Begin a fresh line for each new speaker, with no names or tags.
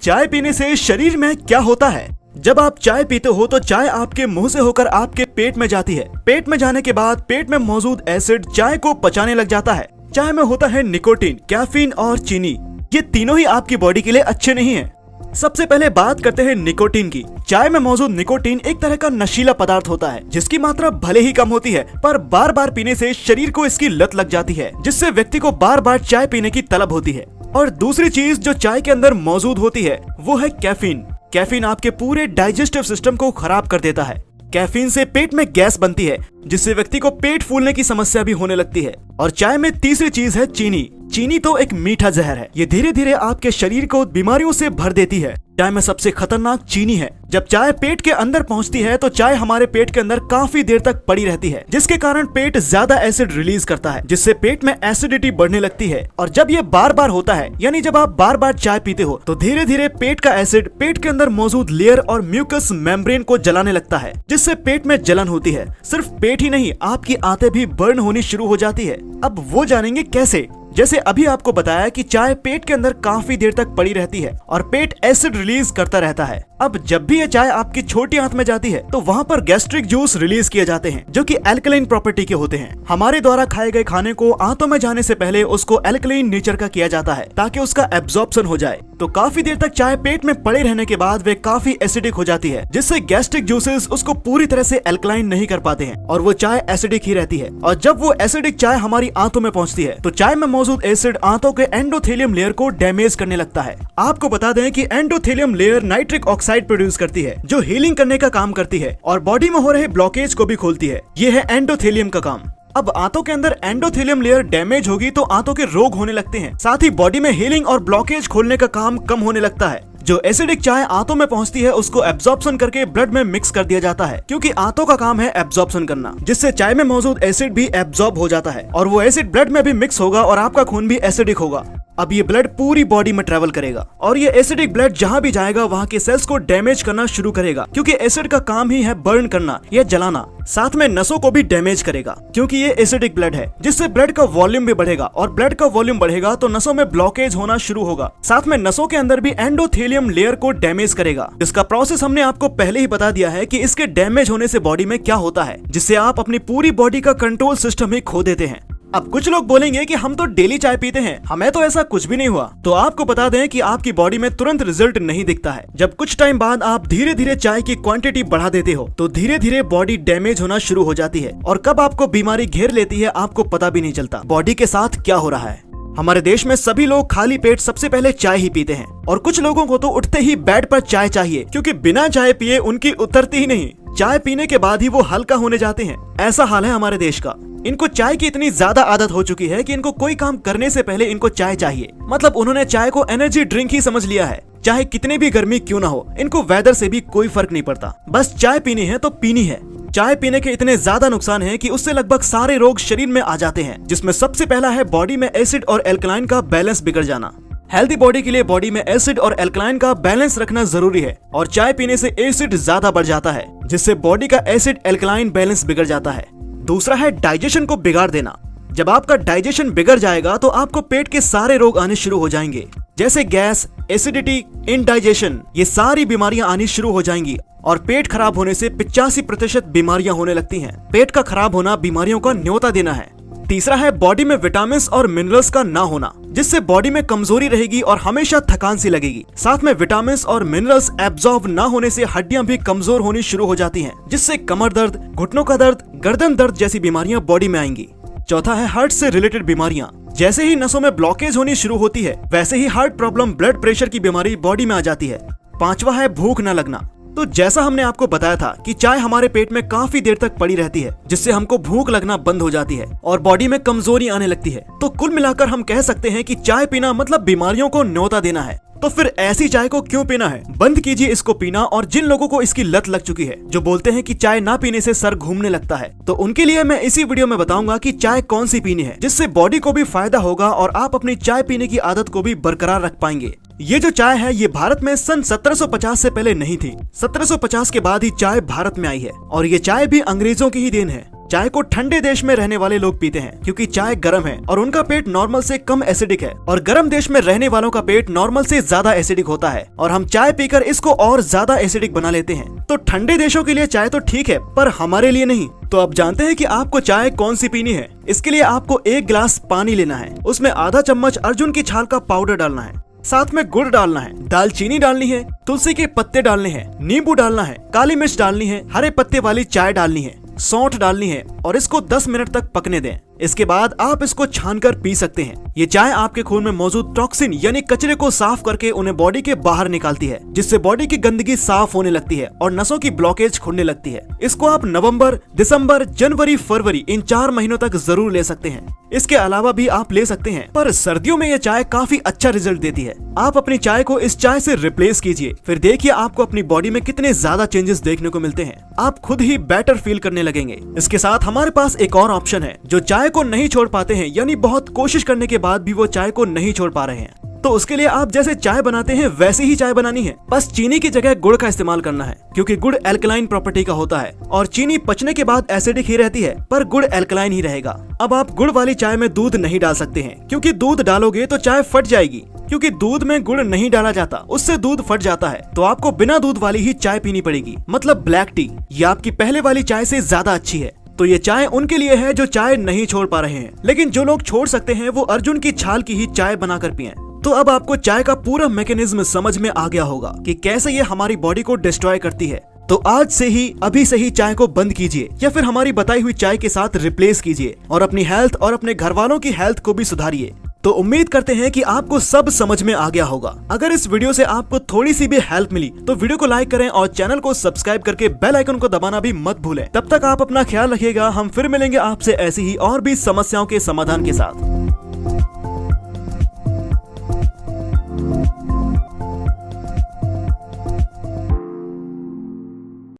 चाय पीने से शरीर में क्या होता है? जब आप चाय पीते हो तो चाय आपके मुंह से होकर आपके पेट में जाती है। पेट में जाने के बाद पेट में मौजूद एसिड चाय को पचाने लग जाता है। चाय में होता है निकोटीन, कैफीन और चीनी। ये तीनों ही आपकी बॉडी के लिए अच्छे नहीं है। सबसे पहले बात करते हैं निकोटीन की। चाय में मौजूद निकोटीन एक तरह का नशीला पदार्थ होता है जिसकी मात्रा भले ही कम होती है पर बार बार पीने से शरीर को इसकी लत लग जाती है, जिससे व्यक्ति को बार बार चाय पीने की तलब होती है। और दूसरी चीज जो चाय के अंदर मौजूद होती है वो है कैफीन। कैफीन आपके पूरे डाइजेस्टिव सिस्टम को खराब कर देता है। कैफीन से पेट में गैस बनती है जिससे व्यक्ति को पेट फूलने की समस्या भी होने लगती है। और चाय में तीसरी चीज है चीनी। चीनी तो एक मीठा जहर है। ये धीरे धीरे आपके शरीर को बीमारियों से भर देती है। चाय में सबसे खतरनाक चीनी है। जब चाय पेट के अंदर पहुंचती है तो चाय हमारे पेट के अंदर काफी देर तक पड़ी रहती है, जिसके कारण पेट ज्यादा एसिड रिलीज करता है, जिससे पेट में एसिडिटी बढ़ने लगती है। और जब ये बार बार होता है, यानी जब आप बार बार चाय पीते हो, तो धीरे धीरे पेट का एसिड पेट के अंदर मौजूद लेयर और म्यूकस मेम्ब्रेन को जलाने लगता है, जिससे पेट में जलन होती है। सिर्फ पेट ही नहीं, आपकी आंतें भी बर्न होनी शुरू हो जाती है। अब वो जानेंगे कैसे। जैसे अभी आपको बताया कि चाय पेट के अंदर काफी देर तक पड़ी रहती है और पेट एसिड रिलीज करता रहता है। अब जब भी ये चाय आपकी छोटी आंत में जाती है तो वहाँ पर गैस्ट्रिक जूस रिलीज किए जाते हैं जो कि एल्कलाइन प्रॉपर्टी के होते हैं। हमारे द्वारा खाए गए खाने को आंतों में जाने से पहले उसको एल्कलाइन नेचर का किया जाता है ताकि उसका एब्जॉर्प्शन हो जाए। तो काफी देर तक चाय पेट में पड़े रहने के बाद वे काफी एसिडिक हो जाती है, जिससे गैस्ट्रिक जूसेस उसको पूरी तरह से एल्कलाइन नहीं कर पाते हैं और वो चाय एसिडिक ही रहती है। और जब वो एसिडिक चाय हमारी आंतों में पहुंचती है तो चाय में मौजूद एसिड आंतों के एंडोथेलियम लेयर को डैमेज करने लगता है। आपको बता दें कि endothelium layer nitric oxide produce करती है जो हीलिंग करने का काम करती है और बॉडी में हो रहे ब्लॉकेज को भी खोलती है। ये है एंडोथेलियम का काम। अब आंतों के अंदर एंडोथेलियम लेयर डैमेज होगी तो आंतों के रोग होने लगते हैं। साथ ही बॉडी में हीलिंग और ब्लॉकेज खोलने का काम कम होने लगता है। जो एसिडिक चाय आंतों में पहुंचती है उसको एब्जॉर्प्शन करके ब्लड में मिक्स कर दिया जाता है, क्योंकि आंतों का काम है एब्जॉर्प्शन करना, जिससे चाय में मौजूद एसिड भी एब्जॉर्ब हो जाता है और वो एसिड ब्लड में भी मिक्स होगा और आपका खून भी एसिडिक होगा। अब ये ब्लड पूरी बॉडी में ट्रेवल करेगा और ये एसिडिक ब्लड जहाँ भी जाएगा वहाँ के सेल्स को डैमेज करना शुरू करेगा, क्योंकि एसिड का काम ही है बर्न करना या जलाना। साथ में नसों को भी डैमेज करेगा क्योंकि ये एसिडिक ब्लड है, जिससे ब्लड का वॉल्यूम भी बढ़ेगा और ब्लड का वॉल्यूम बढ़ेगा तो नसों में ब्लॉकेज होना शुरू होगा। साथ में नसों के अंदर भी एंडोथेलियम लेयर को डैमेज करेगा। इसका प्रोसेस हमने आपको पहले ही बता दिया है कि इसके डैमेज होने से बॉडी में क्या होता है, जिससे आप अपनी पूरी बॉडी का कंट्रोल सिस्टम ही खो देते हैं। अब कुछ लोग बोलेंगे कि हम तो डेली चाय पीते हैं, हमें तो ऐसा कुछ भी नहीं हुआ। तो आपको बता दें कि आपकी बॉडी में तुरंत रिजल्ट नहीं दिखता है। जब कुछ टाइम बाद आप धीरे धीरे चाय की क्वांटिटी बढ़ा देते हो तो धीरे धीरे बॉडी डैमेज होना शुरू हो जाती है और कब आपको बीमारी घेर लेती है आपको पता भी नहीं चलता। बॉडी के साथ क्या हो रहा है। हमारे देश में सभी लोग खाली पेट सबसे पहले चाय ही पीते हैं और कुछ लोगों को तो उठते ही बेड पर चाय चाहिए, क्योंकि बिना चाय पिए उनकी उतरती ही नहीं। चाय पीने के बाद ही वो हल्का होने जाते हैं। ऐसा हाल है हमारे देश का। इनको चाय की इतनी ज्यादा आदत हो चुकी है कि इनको कोई काम करने से पहले इनको चाय चाहिए। मतलब उन्होंने चाय को एनर्जी ड्रिंक ही समझ लिया है। चाहे कितनी भी गर्मी क्यों ना हो, इनको वेदर से भी कोई फर्क नहीं पड़ता। बस चाय पीनी है तो पीनी है। चाय पीने के इतने ज्यादा नुकसान हैं कि उससे लगभग सारे रोग शरीर में आ जाते हैं, जिसमें सबसे पहला है बॉडी में एसिड और एल्कलाइन का बैलेंस बिगड़ जाना। हेल्दी बॉडी के लिए बॉडी में एसिड और एल्कलाइन का बैलेंस रखना जरूरी है और चाय पीने से एसिड ज्यादा बढ़ जाता है, जिससे बॉडी का एसिड एल्कलाइन बैलेंस बिगड़ जाता है। दूसरा है डाइजेशन को बिगाड़ देना। जब आपका डाइजेशन बिगड़ जाएगा तो आपको पेट के सारे रोग आने शुरू हो जाएंगे, जैसे गैस, एसिडिटी, इनडाइजेशन। ये सारी बीमारियां आनी शुरू हो जाएंगी और पेट खराब होने से 85% बीमारियां होने लगती हैं। पेट का खराब होना बीमारियों का न्योता देना है। तीसरा है बॉडी में विटामिन्स और मिनरल्स का ना होना, जिससे बॉडी में कमजोरी रहेगी और हमेशा थकान सी लगेगी। साथ में विटामिन्स और मिनरल्स एब्जॉर्ब ना होने से हड्डियां भी कमजोर होनी शुरू हो जाती हैं, जिससे कमर दर्द, घुटनों का दर्द, गर्दन दर्द जैसी बीमारियां बॉडी में आएंगी। चौथा है हार्ट से रिलेटेड बीमारियां। जैसे ही नसों में ब्लॉकेज होनी शुरू होती है वैसे ही हार्ट प्रॉब्लम, ब्लड प्रेशर की बीमारी बॉडी में आ जाती है। पांचवा है भूख न लगना। तो जैसा हमने आपको बताया था कि चाय हमारे पेट में काफी देर तक पड़ी रहती है, जिससे हमको भूख लगना बंद हो जाती है और बॉडी में कमजोरी आने लगती है। तो कुल मिलाकर हम कह सकते हैं कि चाय पीना मतलब बीमारियों को न्योता देना है। तो फिर ऐसी चाय को क्यों पीना है? बंद कीजिए इसको पीना। और जिन लोगों को इसकी लत लग चुकी है, जो बोलते हैं कि चाय ना पीने से सर घूमने लगता है, तो उनके लिए मैं इसी वीडियो में बताऊंगा कि चाय कौन सी पीनी है, जिससे बॉडी को भी फायदा होगा और आप अपनी चाय पीने की आदत को भी बरकरार रख पाएंगे। ये जो चाय है ये भारत में सन 1750 से पहले नहीं थी। 1750 के बाद ही चाय भारत में आई है और ये चाय भी अंग्रेजों की ही देन है। चाय को ठंडे देश में रहने वाले लोग पीते हैं क्योंकि चाय गर्म है और उनका पेट नॉर्मल से कम एसिडिक है, और गर्म देश में रहने वालों का पेट नॉर्मल से ज्यादा एसिडिक होता है और हम चाय पीकर इसको और ज्यादा एसिडिक बना लेते हैं। तो ठंडे देशों के लिए चाय तो ठीक है, पर हमारे लिए नहीं। तो अब जानते हैं कि आपको चाय कौन सी पीनी है। इसके लिए आपको 1 गिलास पानी लेना है, उसमें आधा चम्मच अर्जुन की छाल का पाउडर डालना है, साथ में गुड़ डालना है, दालचीनी डालनी है, तुलसी के पत्ते डालने हैं, नींबू डालना है, काली मिर्च डालनी है, हरे पत्ते वाली चाय डालनी है, सौंठ डालनी है और इसको 10 मिनट तक पकने दें। इसके बाद आप इसको छानकर पी सकते हैं। ये चाय आपके खून में मौजूद टॉक्सिन यानी कचरे को साफ करके उन्हें बॉडी के बाहर निकालती है, जिससे बॉडी की गंदगी साफ होने लगती है और नसों की ब्लॉकेज खुलने लगती है। इसको आप नवंबर, दिसंबर, जनवरी, फरवरी इन 4 महीनों तक जरूर ले सकते हैं। इसके अलावा भी आप ले सकते हैं, पर सर्दियों में यह चाय काफी अच्छा रिजल्ट देती है। आप अपनी चाय को इस चाय से रिप्लेस कीजिए, फिर देखिए आपको अपनी बॉडी में कितने ज्यादा चेंजेस देखने को मिलते हैं। आप खुद ही बेटर फील करने लगेंगे। इसके साथ हमारे पास एक और ऑप्शन है, जो चाय को नहीं छोड़ पाते हैं, यानी बहुत कोशिश करने के बाद भी वो चाय को नहीं छोड़ पा रहे हैं। तो उसके लिए आप जैसे चाय बनाते हैं वैसे ही चाय बनानी है, बस चीनी की जगह गुड़ का इस्तेमाल करना है, क्योंकि गुड़ एल्कलाइन प्रॉपर्टी का होता है और चीनी पचने के बाद एसिडिक ही रहती है, पर गुड़ एल्कलाइन ही रहेगा। अब आप गुड़ वाली चाय में दूध नहीं डाल सकते हैं, क्योंकि दूध डालोगे तो चाय फट जाएगी, क्योंकि दूध में गुड़ नहीं डाला जाता, उससे दूध फट जाता है। तो आपको बिना दूध वाली ही चाय पीनी पड़ेगी, मतलब ब्लैक टी। ये आपकी पहले वाली चाय से ज्यादा अच्छी है। तो ये चाय उनके लिए है जो चाय नहीं छोड़ पा रहे हैं, लेकिन जो लोग छोड़ सकते हैं वो अर्जुन की छाल की ही चाय बनाकर पिएं। तो अब आपको चाय का पूरा मैकेनिज्म समझ में आ गया होगा कि कैसे ये हमारी बॉडी को डिस्ट्रॉय करती है। तो आज से ही, अभी से ही चाय को बंद कीजिए या फिर हमारी बताई हुई चाय के साथ रिप्लेस कीजिए और अपनी हेल्थ और अपने घर वालों की हेल्थ को भी सुधारिए। तो उम्मीद करते हैं कि आपको सब समझ में आ गया होगा। अगर इस वीडियो से आपको थोड़ी सी भी हेल्प मिली तो वीडियो को लाइक करें और चैनल को सब्सक्राइब करके बेल आइकन को दबाना भी मत भूलें। तब तक आप अपना ख्याल रखिएगा। हम फिर मिलेंगे आपसे ऐसी ही और भी समस्याओं के समाधान के साथ।